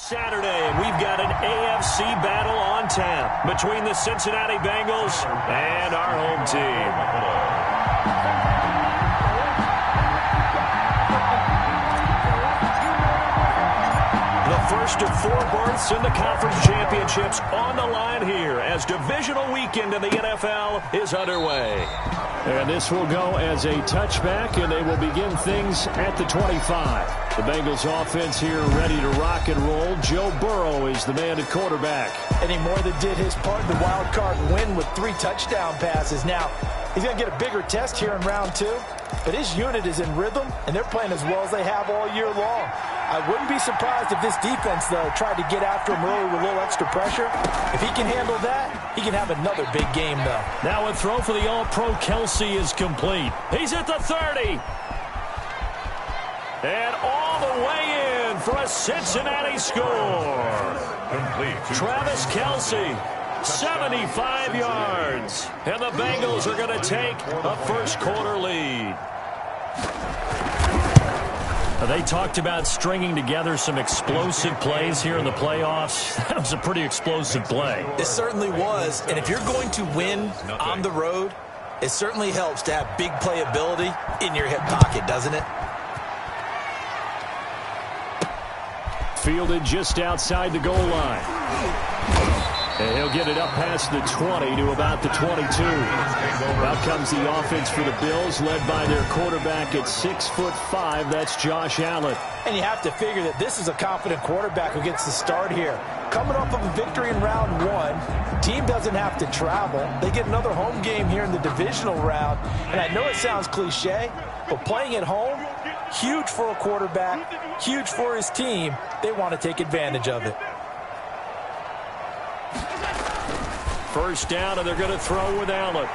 Saturday, and we've got an AFC battle on tap between the Cincinnati Bengals and our home team. The first of 4 berths in the conference championships on the line here as divisional weekend in the NFL is underway. And this will go as a touchback, and they will begin things at the 25. The Bengals offense here ready to rock and roll. Joe Burrow is the man at quarterback. And he more than did his part in the wild card win with 3 touchdown passes. Now, he's going to get a bigger test here in round 2, but his unit is in rhythm, and they're playing as well as they have all year long. I wouldn't be surprised if this defense, though, tried to get after him early with a little extra pressure. If he can handle that, he can have another big game, though. Now a throw for the All-Pro Kelsey is complete. He's at the 30. And all the way in for a Cincinnati score. Complete. Travis Kelsey, 75 yards. And the Bengals are going to take a first-quarter lead. They talked about stringing together some explosive plays here in the playoffs. That was a pretty explosive play. It certainly was. And if you're going to win on the road, it certainly helps to have big playability in your hip pocket, doesn't it? Fielded just outside the goal line. And he'll get it up past the 20 to about the 22. Out comes the offense for the Bills, led by their quarterback at 6'5". That's Josh Allen. And you have to figure that this is a confident quarterback who gets the start here. Coming off of a victory in round 1, team doesn't have to travel. They get another home game here in the divisional round. And I know it sounds cliche, but playing at home, huge for a quarterback, huge for his team. They want to take advantage of it. First down, and they're going to throw with Allen.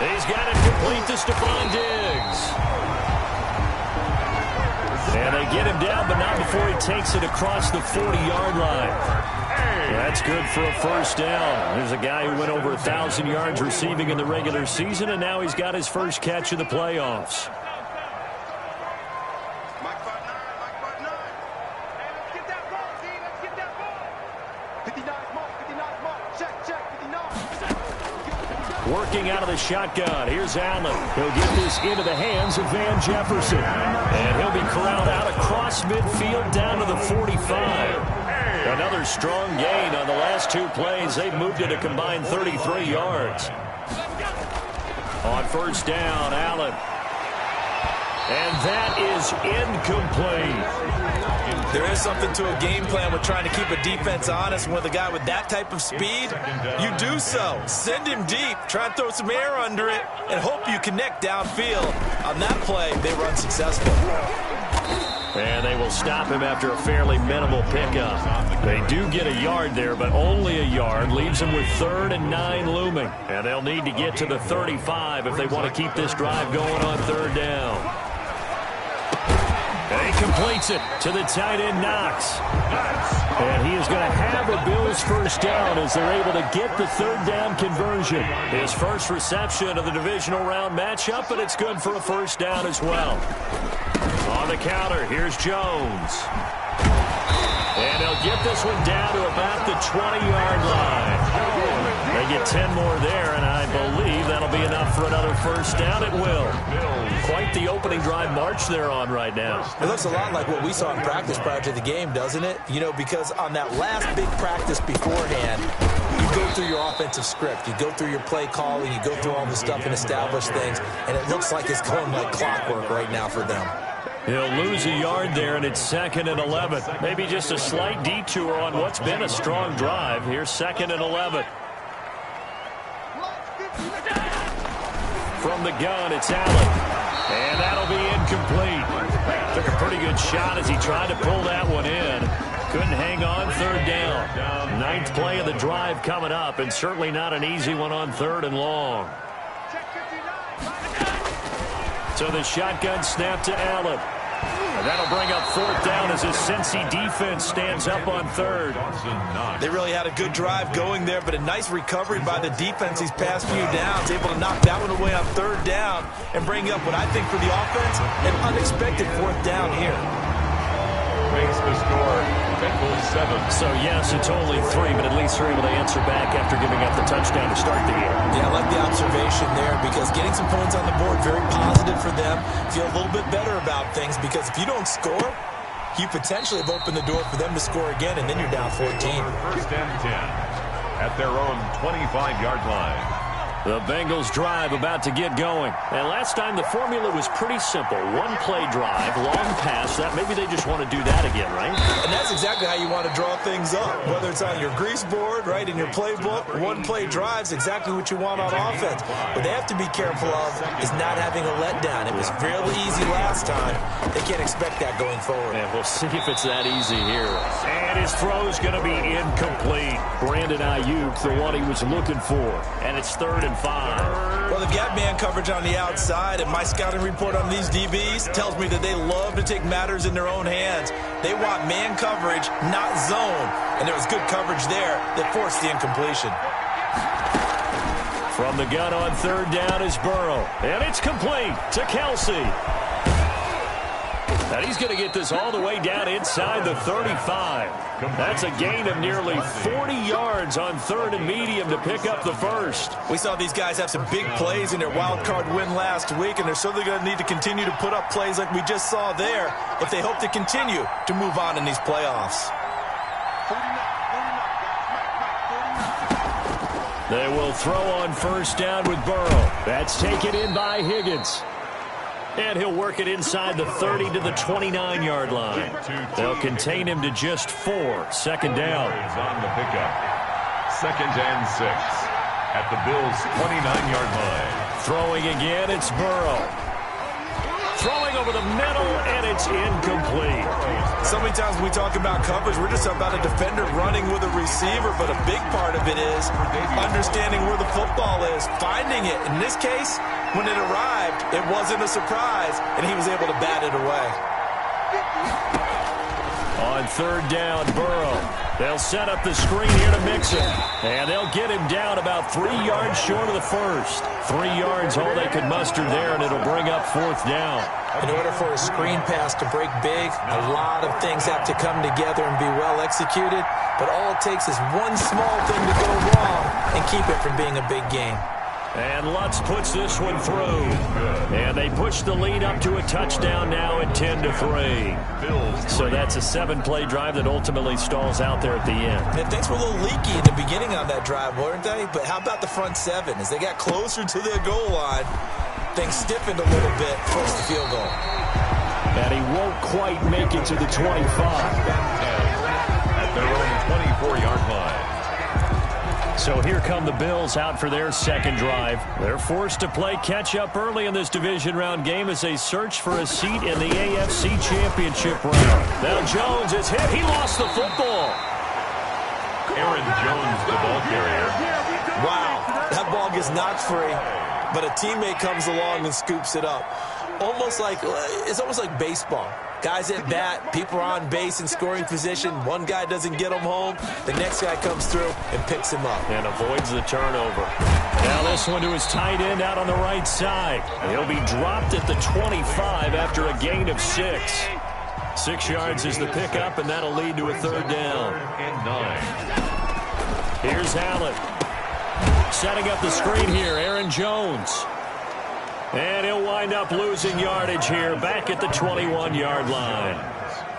He's got it complete to Stephon Diggs. And they get him down, but not before he takes it across the 40-yard line. That's good for a first down. There's a guy who went over 1,000 yards receiving in the regular season, and now he's got his first catch in the playoffs. Working out of the shotgun. Here's Allen. He'll get this into the hands of Van Jefferson. And he'll be corralled out across midfield down to the 45. Another strong gain on the last 2 plays. They've moved it a combined 33 yards. On first down, Allen. And that is incomplete. There is something to a game plan with trying to keep a defense honest. With a guy with that type of speed, you do so. Send him deep, try and throw some air under it, and hope you connect downfield. On that play, they were unsuccessful. And they will stop him after a fairly minimal pickup. They do get a yard there, but only a yard. Leaves them with 3rd and 9 looming. And they'll need to get to the 35 if they want to keep this drive going on 3rd down. And he completes it to the tight end, Knox. And he is going to have a Bills first down as they're able to get the 3rd down conversion. His first reception of the divisional round matchup, but it's good for a first down as well. On the counter, here's Jones. And he'll get this one down to about the 20-yard line. They get 10 more there, and I believe that'll be enough for another first down. It will. Quite the opening drive march they're on right now. It looks a lot like what we saw in practice prior to the game, doesn't it? You know, because on that last big practice beforehand, you go through your offensive script, you go through your play calling, you go through all the stuff and establish things, and it looks like it's going like clockwork right now for them. He'll lose a yard there, and it's 2nd and 11. Maybe just a slight detour on what's been a strong drive. Here's 2nd and 11. From the gun, it's Allen. And that'll be incomplete. Took a pretty good shot as he tried to pull that one in. Couldn't hang on 3rd down. 9th play of the drive coming up, and certainly not an easy one on 3rd and long. So the shotgun snap to Allen. And that'll bring up 4th down as his Cincy defense stands up on 3rd. They really had a good drive going there, but a nice recovery by the defense these past few downs. Able to knock that one away on 3rd down and bring up what I think for the offense, an unexpected 4th down here. Makes the score. Bengals So, yes, it's only 3, but at least they're able to answer back after giving up the touchdown to start the game. Yeah, I like the observation there because getting some points on the board, very positive for them. Feel a little bit better about things because if you don't score, you potentially have opened the door for them to score again, and then you're down 14. First and 10 at their own 25-yard line. The Bengals drive about to get going. And last time the formula was pretty simple. One play drive, long pass. That maybe they just want to do that again, right? And that's exactly how you want to draw things up. Whether it's on your grease board, right, in your playbook, one play drive is exactly what you want on offense. What they have to be careful of is not having a letdown. It was fairly easy last time. They can't expect that going forward. And we'll see if it's that easy here. And his throw's going to be incomplete. Brandon Ayuk, the one he was looking for. And it's 3rd and 5. Well, they've got man coverage on the outside, and my scouting report on these DBs tells me that they love to take matters in their own hands. They want man coverage, not zone. And there was good coverage there that forced the incompletion. From the gun on 3rd down is Burrow. And it's complete to Kelsey. And he's going to get this all the way down inside the 35. That's a gain of nearly 40 yards on 3rd and medium to pick up the first. We saw these guys have some big plays in their wild card win last week, and they're certainly going to need to continue to put up plays like we just saw there if they hope to continue to move on in these playoffs. They will throw on 1st down with Burrow. That's taken in by Higgins. And he'll work it inside the 30 to the 29-yard line. They'll contain him to just 4. 2nd down. On the pickup. 2nd and 6 at the Bills' 29-yard line. Throwing again, it's Burrow. Throwing over the middle, and it's incomplete. So many times when we talk about coverage, we're just about a defender running with a receiver, but a big part of it is understanding where the football is, finding it. In this case, when it arrived, it wasn't a surprise, and he was able to bat it away. On 3rd down, Burrow. They'll set up the screen here to Mixon. And they'll get him down about 3 yards short of the first. 3 yards, all they could muster there, and it'll bring up 4th down. In order for a screen pass to break big, a lot of things have to come together and be well executed. But all it takes is one small thing to go wrong and keep it from being a big game. And Lutz puts this one through. And they push the lead up to a touchdown now at 10-3. So that's a 7-play drive that ultimately stalls out there at the end. And things were a little leaky in the beginning on that drive, weren't they? But how about the front 7? As they got closer to their goal line, things stiffened a little bit, forced the field goal. And he won't quite make it to the 25. At their own 24-yard line. So here come the Bills out for their 2nd drive. They're forced to play catch-up early in this division round game as they search for a seat in the AFC Championship round. Now Jones is hit. He lost the football. Aaron Jones, the ball carrier. Wow, that ball gets knocked free, but a teammate comes along and scoops it up. It's almost like baseball. Guys at bat, people are on base in scoring position. One guy doesn't get him home. The next guy comes through and picks him up. And avoids the turnover. Now this one to his tight end out on the right side. He'll be dropped at the 25 after a gain of 6. 6 yards is the pickup, and that'll lead to a 3rd down. And 9. Here's Allen. Setting up the screen here, Aaron Jones. And he'll wind up losing yardage here back at the 21-yard line.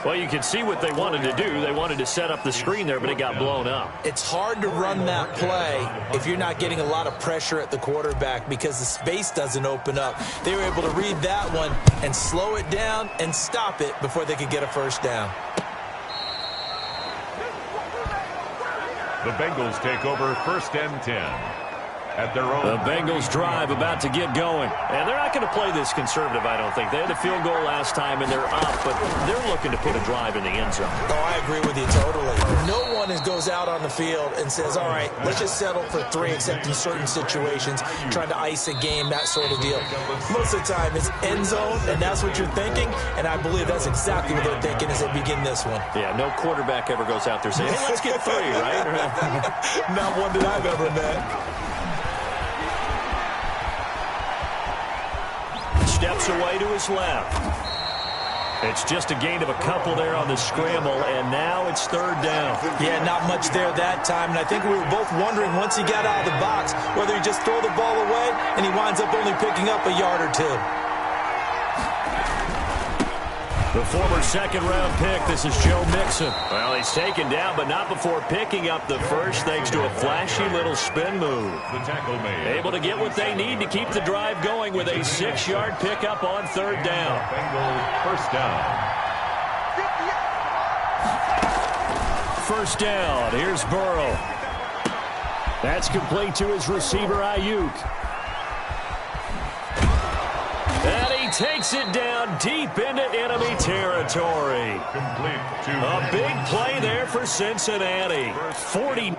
Well, you can see what they wanted to do. They wanted to set up the screen there, but it got blown up. It's hard to run that play if you're not getting a lot of pressure at the quarterback because the space doesn't open up. They were able to read that one and slow it down and stop it before they could get a 1st down. The Bengals take over 1st and 10. At their own. The Bengals drive about to get going. And they're not going to play this conservative, I don't think. They had a field goal last time, and they're up, but they're looking to put a drive in the end zone. Oh, I agree with you totally. No one goes out on the field and says, all right, let's just settle for 3, except in certain situations, trying to ice a game, that sort of deal. Most of the time, it's end zone, and that's what you're thinking, and I believe that's exactly what they're thinking as they begin this one. Yeah, no quarterback ever goes out there saying, hey, let's get 3, right? Not one that I've ever met. Steps away to his left. It's just a gain of a couple there on the scramble, and now it's third down. Yeah, not much there that time, and I think we were both wondering once he got out of the box whether he just throw the ball away and he winds up only picking up a yard or two. The former second-round pick, this is Joe Mixon. Well, he's taken down, but not before picking up the first, thanks to a flashy little spin move. The tackle made. Able to get what they need to keep the drive going with a 6-yard pickup on third down. Bengals first down. First down, here's Burrow. That's complete to his receiver, Ayuk. And he takes it down deep into enemy territory. Complete to A big play there for Cincinnati. 40.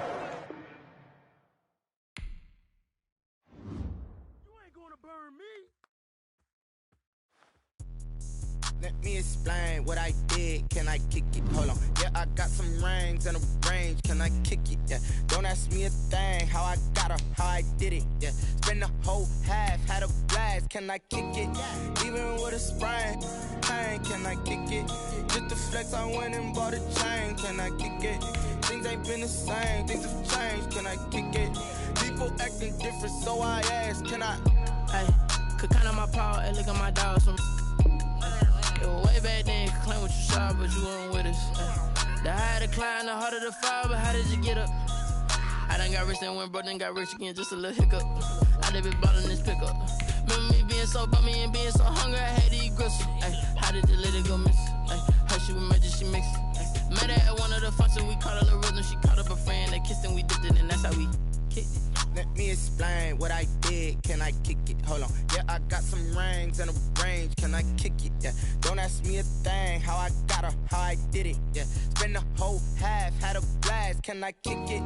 Let me explain what I did. Can I kick it? Hold on. Yeah, I got some rings and a range. Can I kick it? Yeah. Don't ask me a thing. How I got her, how I did it. Yeah. Spend the whole half, had a blast. Can I kick it? Even with a sprain, pain. Can I kick it? Just to flex, I went and bought a chain. Can I kick it? Things ain't been the same. Things have changed. Can I kick it? People acting different, so I ask. Can I? Hey, could count on my power and look at my dogs from. It was way back then, could claim what you saw, but you weren't with us. The higher the climb, the harder the fall, but how did you get up? I done got rich and went broke, then got rich again, just a little hiccup. I done been ballin' this pickup. Remember me being so bummy and being so hungry, I had to eat gristle. How did the lady go miss? Her she was magic, she mixed. Met her at one of the functions, we caught a little rhythm, she caught up a friend, they kissed and we dipped it, and that's how we kicked it. Let me explain what I did. Can I kick it? Hold on. Yeah, I got some rings and a range. Can I kick it? Yeah. Don't ask me a thing. How I got her, how I did it. Yeah. Spend the whole half, had a blast. Can I kick it?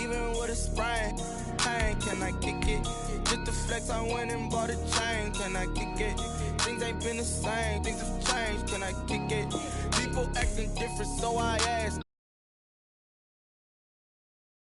Even with a sprain, pain. Can I kick it? Just to flex, I went and bought a chain. Can I kick it? Things ain't been the same. Things have changed. Can I kick it? People acting different, so I ask.